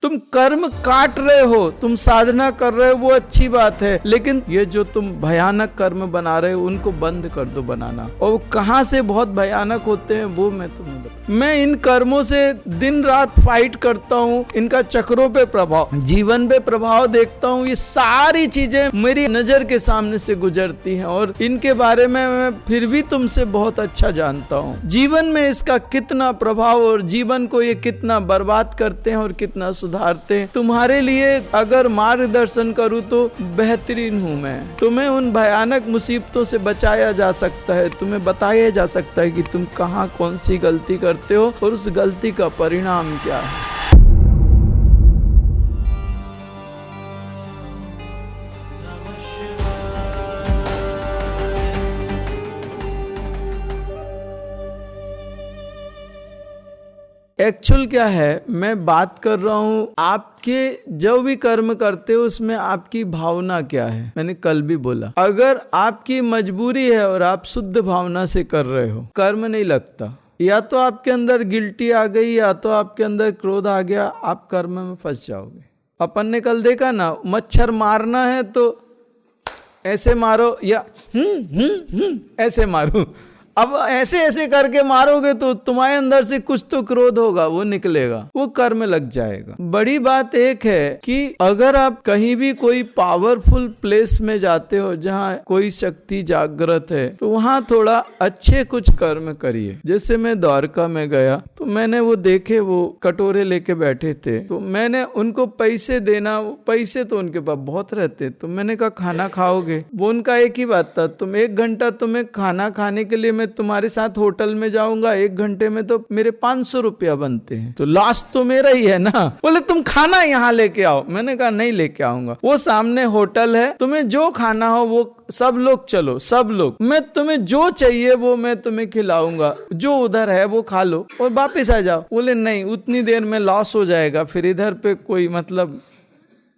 तुम कर्म काट रहे हो, तुम साधना कर रहे हो, वो अच्छी बात है, लेकिन ये जो तुम भयानक कर्म बना रहे हो उनको बंद कर दो बनाना। और वो कहाँ से बहुत भयानक होते हैं वो मैं तुम्हें बता। मैं इन कर्मों से दिन रात फाइट करता हूँ, इनका चक्रों पे प्रभाव, जीवन पे प्रभाव देखता हूँ। ये सारी चीजें मेरी नजर के सामने से गुजरती हैं और इनके बारे में मैं फिर भी तुमसे बहुत अच्छा जानता हूँ। जीवन में इसका कितना प्रभाव और जीवन को ये कितना बर्बाद करते हैं और कितना सुधारते हैं। तुम्हारे लिए अगर मार्गदर्शन करूँ तो बेहतरीन हूँ मैं। तुम्हें उन भयानक मुसीबतों से बचाया जा सकता है, तुम्हें बताया जा सकता है कि तुम कहाँ कौन सी गलती करते हो और उस गलती का परिणाम क्या है। एक्चुअल क्या है, मैं बात कर रहा हूँ आपके जो भी कर्म करते हो उसमें आपकी भावना क्या है। मैंने कल भी बोला, अगर आपकी मजबूरी है और आप शुद्ध भावना से कर रहे हो, कर्म नहीं लगता। या तो आपके अंदर गिल्टी आ गई या तो आपके अंदर क्रोध आ गया, आप कर्म में फंस जाओगे। अपन ने कल देखा ना, मच्छर मारना है तो ऐसे मारो या ऐसे मारो। अब ऐसे ऐसे करके मारोगे तो तुम्हारे अंदर से कुछ तो क्रोध होगा, वो निकलेगा, वो कर्म लग जाएगा। बड़ी बात एक है कि अगर आप कहीं भी कोई पावरफुल प्लेस में जाते हो जहाँ कोई शक्ति जागृत है, तो वहाँ थोड़ा अच्छे कुछ कर्म करिए। जैसे मैं द्वारका में गया तो मैंने वो देखे, वो कटोरे लेके बैठे थे, तो मैंने उनको पैसे देना, पैसे तो उनके पास बहुत रहते, तो मैंने कहा खाना खाओगे? वो उनका एक ही बात था, तुम 1 घंटा तुम्हें खाना खाने के लिए तुम्हारे साथ होटल में जाऊंगा, 1 घंटे में तो मेरे 500 रुपया बनते हैं, तो लास्ट तो मेरा ही है ना। बोले तुम खाना यहाँ लेके आओ। मैंने कहा नहीं लेके आऊंगा, वो सामने होटल है, तुम्हें जो खाना हो वो सब लोग चलो, सब लोग, मैं तुम्हें जो चाहिए वो मैं तुम्हें खिलाऊंगा, जो उधर है वो खा लो और वापिस आ जाओ। बोले नहीं, उतनी देर में लॉस हो जाएगा, फिर इधर पे कोई मतलब।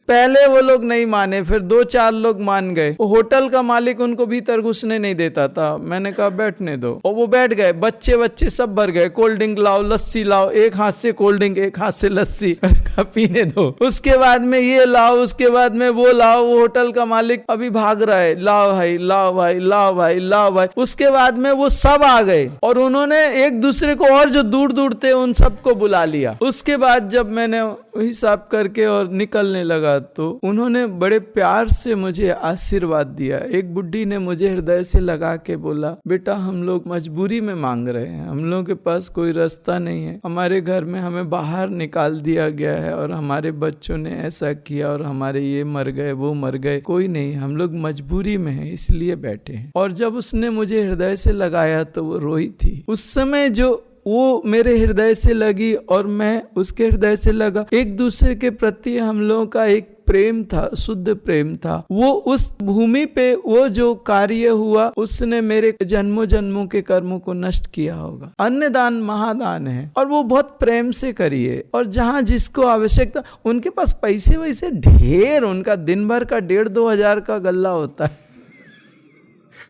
पहले वो लोग नहीं माने, फिर 2-4 लोग मान गए। वो होटल का मालिक उनको भीतर घुसने नहीं देता था। मैंने कहा बैठने दो, और वो बैठ गए। बच्चे सब भर गए, कोल्ड ड्रिंक लाओ, लस्सी लाओ, एक हाथ से कोल्ड ड्रिंक एक हाथ से लस्सी पीने दो। उसके बाद में ये लाओ, उसके बाद में वो लाओ। वो होटल का मालिक अभी भाग रहा है, लाओ भाई, लाओ भाई, लाओ भाई, लाओ भाई। उसके बाद में वो सब आ गए और उन्होंने एक दूसरे को और जो दूर दूर थे उन सबको बुला लिया। उसके बाद जब मैंने हिसाब करके और निकलने लगा तो उन्होंने बड़े प्यार से मुझे आशीर्वाद दिया। एक बुढ़ी ने मुझे हृदय से लगा के बोला, बेटा हम लोग मजबूरी में मांग रहे हैं, हम लोग के पास कोई रास्ता नहीं है, हमारे घर में हमें बाहर निकाल दिया गया है और हमारे बच्चों ने ऐसा किया और हमारे ये मर गए, वो मर गए, कोई नहीं, हम लोग मजबूरी में हैं इसलिए बैठे हैं। और जब उसने मुझे हृदय से लगाया तो वो रोई थी। उस समय जो वो मेरे हृदय से लगी और मैं उसके हृदय से लगा, एक दूसरे के प्रति हम लोगों का एक प्रेम था, शुद्ध प्रेम था। वो उस भूमि पे वो जो कार्य हुआ उसने मेरे जन्मों जन्मों के कर्मों को नष्ट किया होगा। अन्नदान महादान है और वो बहुत प्रेम से करिए। और जहाँ जिसको आवश्यकता, उनके पास पैसे वैसे ढेर, उनका दिन भर का 1,500-2 हजार का गल्ला होता है,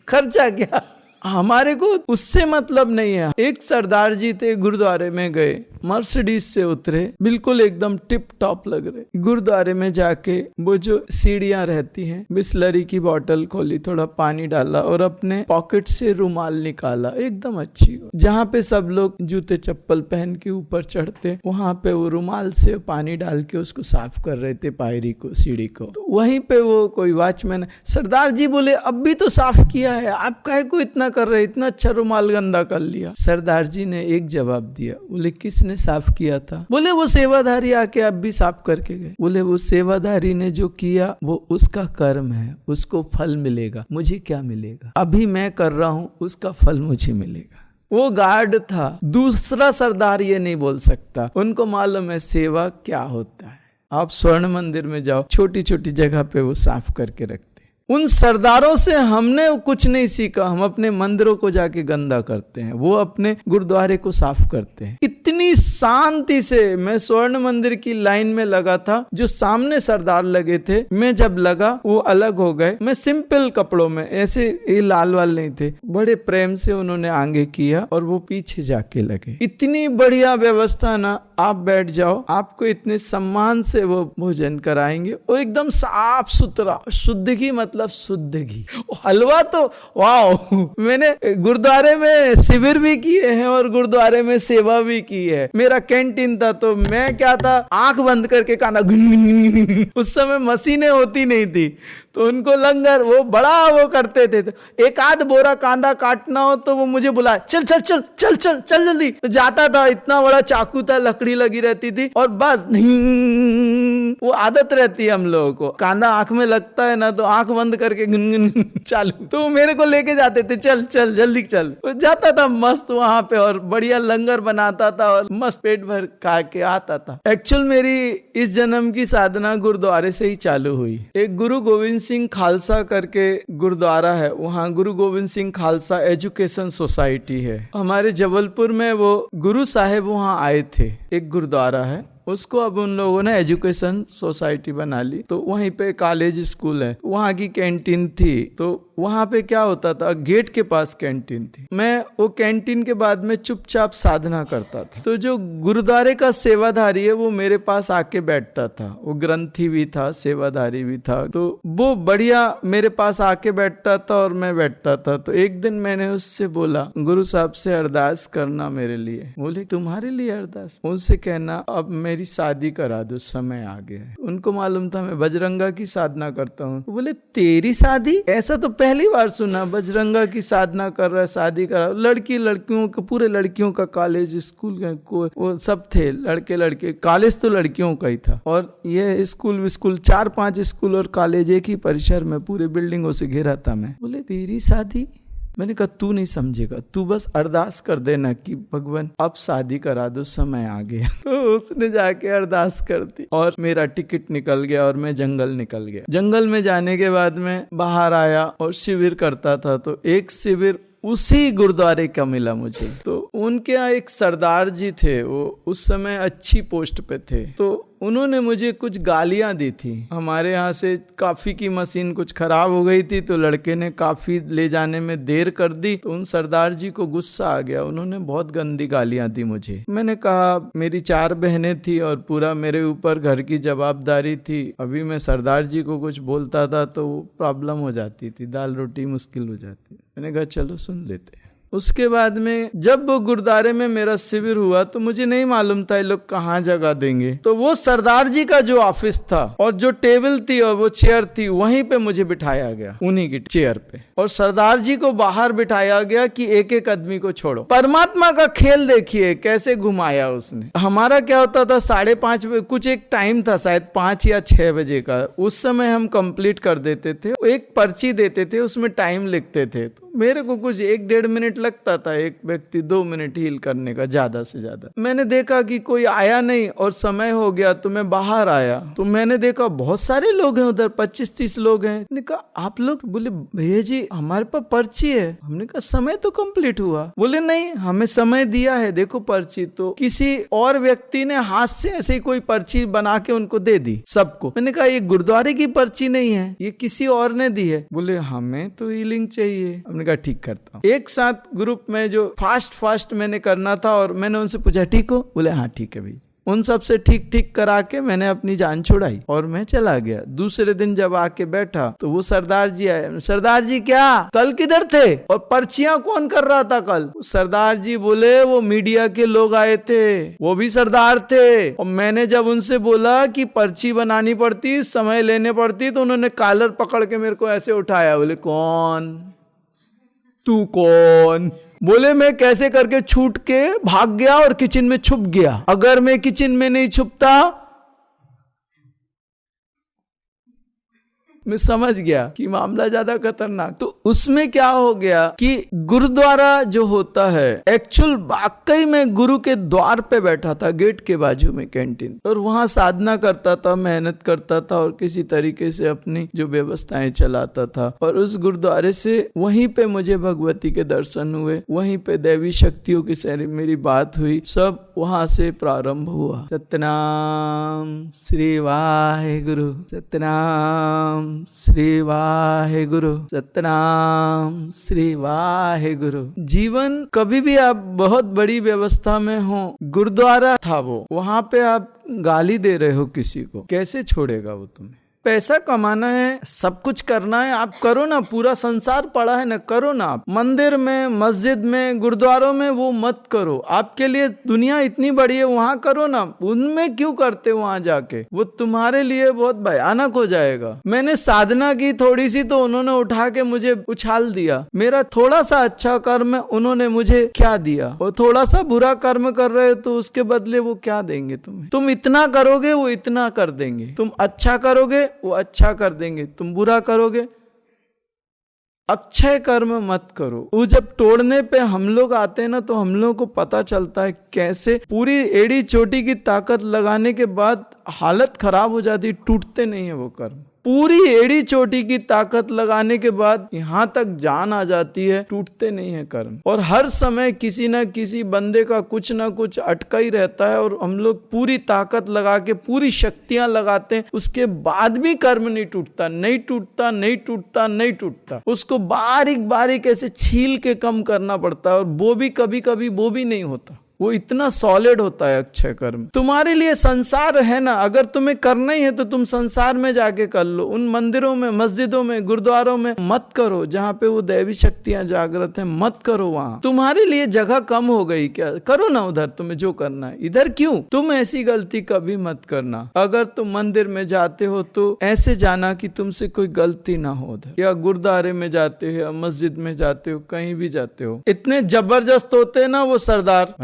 खर्चा क्या। हमारे को उससे मतलब नहीं है। एक सरदार जी थे, गुरुद्वारे में गए, मर्सिडीज से उतरे, बिल्कुल एकदम टिप टॉप लग रहे। गुरुद्वारे में जाके वो जो सीढ़ियां रहती हैं, बिस्लरी की बोतल खोली, थोड़ा पानी डाला और अपने पॉकेट से रुमाल निकाला, एकदम अच्छी हो। जहाँ पे सब लोग जूते चप्पल पहन के ऊपर चढ़ते, वहां पे वो रुमाल से पानी डाल के उसको साफ कर रहे थे, पायरी को, सीढ़ी को। तो वहीं पे वो कोई वॉचमैन, सरदार जी बोले अब भी तो साफ किया है, आप काहे को इतना कर रहे, इतना अच्छा रुमाल गंदा कर लिया। सरदार जी ने एक जवाब दिया, बोले किसने साफ किया था? बोले वो सेवाधारी आके अब भी साफ करके गए। बोले वो सेवाधारी ने जो किया वो उसका कर्म है, उसको फल मिलेगा, मुझे क्या मिलेगा? अभी मैं कर रहा हूं, उसका फल मुझे मिलेगा। वो गार्ड था, दूसरा सरदार ये नहीं बोल सकता, उनको मालूम है सेवा क्या होता है। आप स्वर्ण मंदिर में जाओ, छोटी छोटी जगह पे वो साफ करके रखते। उन सरदारों से हमने कुछ नहीं सीखा। हम अपने मंदिरों को जाके गंदा करते हैं, वो अपने गुरुद्वारे को साफ करते हैं। इतनी शांति से मैं स्वर्ण मंदिर की लाइन में लगा था, जो सामने सरदार लगे थे, मैं जब लगा वो अलग हो गए। मैं सिंपल कपड़ों में, ऐसे ये लाल वाल नहीं थे, बड़े प्रेम से उन्होंने आगे किया और वो पीछे जाके लगे। इतनी बढ़िया व्यवस्था ना, आप बैठ जाओ, आपको इतने सम्मान से वो भोजन कराएंगे और एकदम साफ सुथरा। शुद्ध घी मतलब शुद्ध घी। हलवा तो वाह, मैंने गुरुद्वारे में शिविर भी किए हैं और गुरुद्वारे में सेवा भी की है। मेरा कैंटीन था तो मैं क्या था, आंख बंद करके खाना, उस समय मशीनें होती नहीं थी तो उनको लंगर वो बड़ा वो करते थे। तो एक आध बोरा कांदा काटना हो तो वो मुझे बुलाए, चल चल चल चल चल चल जल्दी। तो जाता था, इतना बड़ा चाकू था, लकड़ी लगी रहती थी और बस वो आदत रहती है हम लोगों को। कांदा आंख में लगता है ना तो आंख बंद करके चालू। तो मेरे को लेके जाते थे, चल चल जल्दी चल। जाता था मस्त वहां पे और बढ़िया लंगर बनाता था और मस्त पेट भर खा के आता था। एक्चुअल मेरी इस जन्म की साधना गुरुद्वारे से ही चालू हुई। एक गुरु गोविंद सिंह खालसा करके गुरुद्वारा है, वहाँ गुरु गोविंद सिंह खालसा एजुकेशन सोसाइटी है हमारे जबलपुर में। वो गुरु साहेब वहाँ आए थे, एक गुरुद्वारा है उसको अब उन लोगों ने एजुकेशन सोसाइटी बना ली। तो वहीं पे कॉलेज स्कूल है, वहाँ की कैंटीन थी। तो वहाँ पे क्या होता था, गेट के पास कैंटीन थी। मैं वो कैंटीन के बाद में चुपचाप साधना करता था। तो जो गुरुद्वारे का सेवाधारी है वो मेरे पास आके बैठता था। वो ग्रंथी भी था, सेवाधारी भी था। तो वो बढ़िया मेरे पास आके बैठता था और मैं बैठता था। तो एक दिन मैंने उससे बोला, गुरु साहब से अरदास करना मेरे लिए। बोले तुम्हारे लिए अरदास? उनसे कहना अब मेरी शादी करा दो, समय आ गया है। उनको मालूम था मैं बजरंगा की साधना करता हूँ। तो बोले तेरी शादी? ऐसा तो पहली बार सुना, बजरंगा की साधना कर रहा है, शादी करा। लड़कियों का, पूरे लड़कियों का कॉलेज स्कूल वो सब थे, लड़के लड़के। कॉलेज तो लड़कियों का ही था और ये स्कूल 4-5 स्कूल और कॉलेज एक ही परिसर में, पूरे बिल्डिंगों से घेरा था मैं। बोले तेरी शादी? मैंने कहा तू नहीं समझेगा, तू बस अरदास कर देना कि भगवान अब शादी करा दो, समय आ गया। तो उसने जाके अरदास कर दी और मेरा टिकट निकल गया और मैं जंगल निकल गया। जंगल में जाने के बाद में बाहर आया और शिविर करता था। तो एक शिविर उसी गुरुद्वारे का मिला मुझे। तो उनके यहाँ एक सरदार जी थे, वो उस समय अच्छी पोस्ट पे थे। तो उन्होंने मुझे कुछ गालियां दी थी। हमारे यहाँ से काफी की मशीन कुछ खराब हो गई थी तो लड़के ने काफी ले जाने में देर कर दी। तो उन सरदार जी को गुस्सा आ गया, उन्होंने बहुत गंदी गालियां दी मुझे। मैंने कहा मेरी 4 बहनें थी और पूरा मेरे ऊपर घर की जवाबदारी थी। अभी मैं सरदार जी को कुछ बोलता था तो प्रॉब्लम हो जाती थी, दाल रोटी मुश्किल हो जाती। मैंने कहा चलो सुन लेते हैं। उसके बाद में जब वो गुरुद्वारे में मेरा शिविर हुआ तो मुझे नहीं मालूम था ये लोग कहाँ जगह देंगे। तो वो सरदार जी का जो ऑफिस था और जो टेबल थी और वो चेयर थी, वहीं पे मुझे बिठाया गया, उन्हीं की चेयर पे। और सरदार जी को बाहर बिठाया गया कि एक एक आदमी को छोड़ो। परमात्मा का खेल देखिए कैसे घुमाया उसने। हमारा क्या होता था 5:30 बजे, कुछ एक टाइम था शायद 5 या 6 बजे का, उस समय हम कंप्लीट कर देते थे। एक पर्ची देते थे, उसमें टाइम लिखते थे। तो मेरे को कुछ 1-1.5 मिनट लगता था, एक व्यक्ति 2 मिनट हील करने का, ज्यादा से ज्यादा। मैंने देखा कि कोई आया नहीं और समय हो गया तो मैं बाहर आया। तो मैंने देखा बहुत सारे लोग हैं उधर, 25-30 लोग हैं। मैंने कहा आप लोग? बोले भैया जी हमारे पास पर्ची है। हमने कहा समय तो कंप्लीट हुआ। बोले नहीं हमें समय दिया है, देखो पर्ची। तो किसी और व्यक्ति ने हाथ से ऐसे ही कोई पर्ची बना के उनको दे दी सबको। मैंने कहा ये गुरुद्वारे की पर्ची नहीं है, ये किसी और ने दी है। बोले हमें तो हीलिंग चाहिए। हमने कहा ठीक करता हूँ। एक साथ ग्रुप में जो फास्ट मैंने करना था और मैंने उनसे पूछा ठीक हो? बोले हाँ ठीक है भाई। उन सब से ठीक करा के मैंने अपनी जान छुड़ाई और मैं चला गया। दूसरे दिन जब आके बैठा तो वो सरदार जी आए। सरदार जी क्या कल किधर थे और पर्चियां कौन कर रहा था कल? सरदार जी बोले वो मीडिया के लोग आए थे, वो भी सरदार थे। और मैंने जब उनसे बोला कि पर्ची बनानी पड़ती, समय लेने पड़ती, तो उन्होंने कॉलर पकड़ के मेरे को ऐसे उठाया। बोले कौन? तू कौन? बोले मैं कैसे करके छूट के भाग गया और किचन में छुप गया। अगर मैं किचन में नहीं छुपता, मैं समझ गया कि मामला ज्यादा खतरनाक। तो उसमें क्या हो गया कि गुरुद्वारा जो होता है एक्चुअल वाकई में गुरु के द्वार पे बैठा था, गेट के बाजू में कैंटीन, और वहां साधना करता था, मेहनत करता था और किसी तरीके से अपनी जो व्यवस्थाएं चलाता था। और उस गुरुद्वारे से वहीं पे मुझे भगवती के दर्शन हुए, वहीं पे दैवी शक्तियों की से मेरी बात हुई, सब वहां से प्रारंभ हुआ। सतनाम श्री वाहेगुरु, सतनाम श्री वाहेगुरु, सतनाम श्री वाहेगुरु। जीवन कभी भी आप बहुत बड़ी व्यवस्था में हो, गुरुद्वारा था वो, वहां पे आप गाली दे रहे हो किसी को, कैसे छोड़ेगा वो तुम्हें? पैसा कमाना है, सब कुछ करना है, आप करो ना, पूरा संसार पड़ा है ना, करो ना। आप मंदिर में, मस्जिद में, गुरुद्वारों में वो मत करो, आपके लिए दुनिया इतनी बड़ी है, वहां करो ना। उनमें क्यों करते वहां जाके? वो तुम्हारे लिए बहुत भयानक हो जाएगा। मैंने साधना की थोड़ी सी तो उन्होंने उठा के मुझे उछाल दिया। मेरा थोड़ा सा अच्छा कर्म है, उन्होंने मुझे क्या दिया? और थोड़ा सा बुरा कर्म कर रहे हो तो उसके बदले वो क्या देंगे तुम्हें? तुम इतना करोगे वो इतना कर देंगे, तुम अच्छा करोगे वो अच्छा कर देंगे, तुम बुरा करोगे। अक्षय कर्म मत करो। वो जब तोड़ने पे हम लोग आते हैं ना, तो हम लोगों को पता चलता है कैसे पूरी एड़ी चोटी की ताकत लगाने के बाद हालत खराब हो जाती, टूटते नहीं है वो कर्म। पूरी एड़ी चोटी की ताकत लगाने के बाद यहाँ तक जान आ जाती है, टूटते नहीं है कर्म। और हर समय किसी ना किसी बंदे का कुछ ना कुछ अटका ही रहता है, और हम लोग पूरी ताकत लगा के पूरी शक्तियां लगाते हैं, उसके बाद भी कर्म नहीं टूटता, नहीं टूटता, नहीं टूटता, नहीं टूटता। उसको बारीक बारीक ऐसे छील के कम करना पड़ता है, और वो भी कभी कभी वो भी नहीं होता, वो इतना सॉलिड होता है अक्षय कर्म। तुम्हारे लिए संसार है ना, अगर तुम्हें करना ही है तो तुम संसार में जाके कर लो। उन मंदिरों में, मस्जिदों में, गुरुद्वारों में मत करो जहाँ पे वो दैवी शक्तियां जागृत हैं, मत करो। वहां तुम्हारे लिए जगह कम हो गई क्या? करो ना उधर, तुम्हें जो करना है। इधर क्यों? तुम ऐसी गलती कभी मत करना। अगर तुम मंदिर में जाते हो तो ऐसे जाना कि तुमसे कोई गलती ना हो उधर, या गुरुद्वारे में जाते हो या मस्जिद में जाते हो, कहीं भी जाते हो। इतने जबरदस्त होते हैं ना वो सरदार,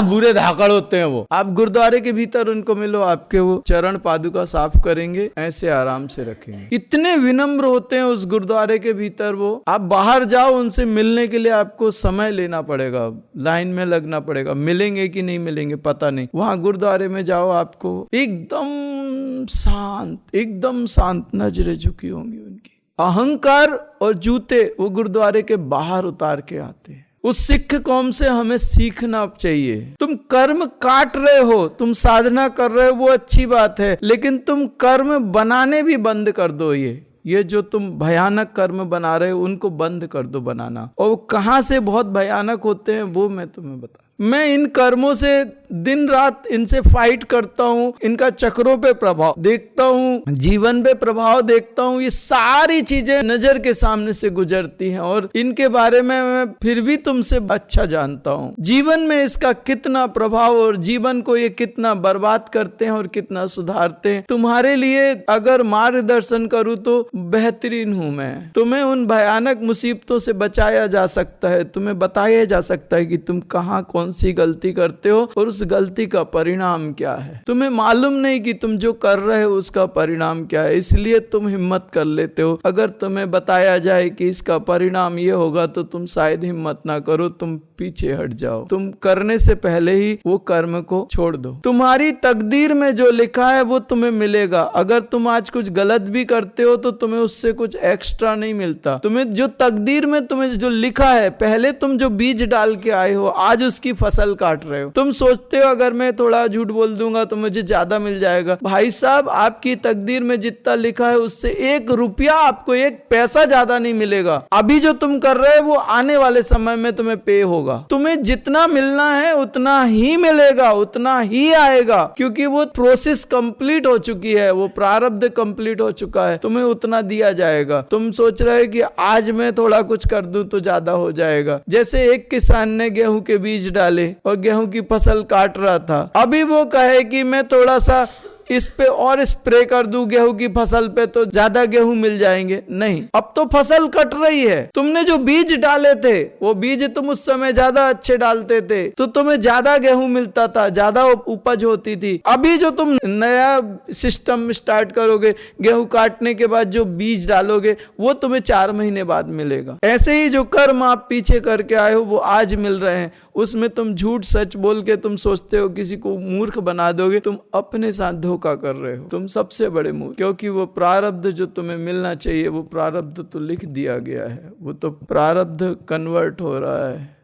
बुरे धाकड़ होते हैं वो। आप गुरुद्वारे के भीतर उनको मिलो, आपके वो चरण पादुका साफ करेंगे, ऐसे आराम से रखेंगे। इतने विनम्र होते हैं उस गुरुद्वारे के भीतर वो। आप बाहर जाओ, उनसे मिलने के लिए आपको समय लेना पड़ेगा, लाइन में लगना पड़ेगा। मिलेंगे कि नहीं मिलेंगे पता नहीं। वहां गुरुद्वारे में जाओ, आपको एकदम शांत, एकदम शांत नजरें झुकी होंगी उनकी। अहंकार और जूते वो गुरुद्वारे के बाहर उतार के आते हैं। उस सिख कौम से हमें सीखना चाहिए। तुम कर्म काट रहे हो, तुम साधना कर रहे हो, वो अच्छी बात है, लेकिन तुम कर्म बनाने भी बंद कर दो। ये जो तुम भयानक कर्म बना रहे हो, उनको बंद कर दो बनाना। और वो कहां से बहुत भयानक होते हैं वो मैं तुम्हें बता। मैं इन कर्मों से दिन रात इनसे फाइट करता हूँ, इनका चक्रों पे प्रभाव देखता हूँ, जीवन पे प्रभाव देखता हूँ। ये सारी चीजें नजर के सामने से गुजरती हैं, और इनके बारे में मैं फिर भी तुमसे अच्छा जानता हूँ। जीवन में इसका कितना प्रभाव, और जीवन को ये कितना बर्बाद करते हैं और कितना सुधारते हैं। तुम्हारे लिए अगर मार्गदर्शन करूँ तो बेहतरीन हूँ मैं। तुम्हें उन भयानक मुसीबतों से बचाया जा सकता है, तुम्हें बताया जा सकता है कि तुम कहाँ कौन सी गलती करते हो और उस गलती का परिणाम क्या है। तुम्हें मालूम नहीं कि तुम जो कर रहे हो उसका परिणाम क्या है, इसलिए तुम हिम्मत कर लेते हो। अगर तुम्हें बताया जाए कि इसका परिणाम ये होगा तो तुम शायद हिम्मत ना करो, तुम पीछे हट जाओ। तुम करने से पहले ही वो कर्म को छोड़ दो। तुम्हारी तकदीर में जो लिखा है वो तुम्हें मिलेगा। अगर तुम आज कुछ गलत भी करते हो तो तुम्हें उससे कुछ एक्स्ट्रा नहीं मिलता। तुम्हें जो तकदीर में तुम्हें जो लिखा है, पहले तुम जो बीज डाल के आए हो, आज उसकी फसल काट रहे हो। तुम सोचते हो अगर मैं थोड़ा झूठ बोल दूंगा तो मुझे ज्यादा मिल जाएगा। भाई साहब, आपकी तकदीर में जितना लिखा है उससे 1 रुपया, आपको 1 पैसा ज्यादा नहीं मिलेगा। अभी जो तुम कर रहे हो वो आने वाले समय में तुम्हें पे होगा। तुम्हें जितना मिलना है उतना ही मिलेगा, उतना ही आएगा, क्योंकि वो प्रोसेस कंप्लीट हो चुकी है, वो प्रारब्ध कंप्लीट हो चुका है। तुम्हें उतना दिया जाएगा। तुम सोच रहे हो कि आज मैं थोड़ा कुछ कर दूं तो ज्यादा हो जाएगा। जैसे एक किसान ने गेहूं के बीज डाले और गेहूं की फसल काट रहा था, अभी वो कहे कि मैं थोड़ा सा इस पे और स्प्रे कर दूं गेहूं की फसल पे तो ज्यादा गेहूं मिल जाएंगे। नहीं, अब तो फसल कट रही है। तुमने जो बीज डाले थे वो बीज तुम उस समय ज्यादा अच्छे डालते थे तो तुम्हें ज्यादा गेहूं मिलता था, ज्यादा उपज होती थी। अभी जो तुम नया सिस्टम स्टार्ट करोगे, गेहूं काटने के बाद जो बीज डालोगे वो तुम्हें 4 महीने बाद मिलेगा। ऐसे ही जो कर्म आप पीछे करके आए हो वो आज मिल रहे हैं, उसमें तुम झूठ सच बोल के तुम सोचते हो किसी को मूर्ख बना दोगे, तुम अपने साथ धोखा कर रहे हो, तुम सबसे बड़े मूर्ख। क्योंकि वो प्रारब्ध जो तुम्हें मिलना चाहिए वो प्रारब्ध तो लिख दिया गया है, वो तो प्रारब्ध कन्वर्ट हो रहा है।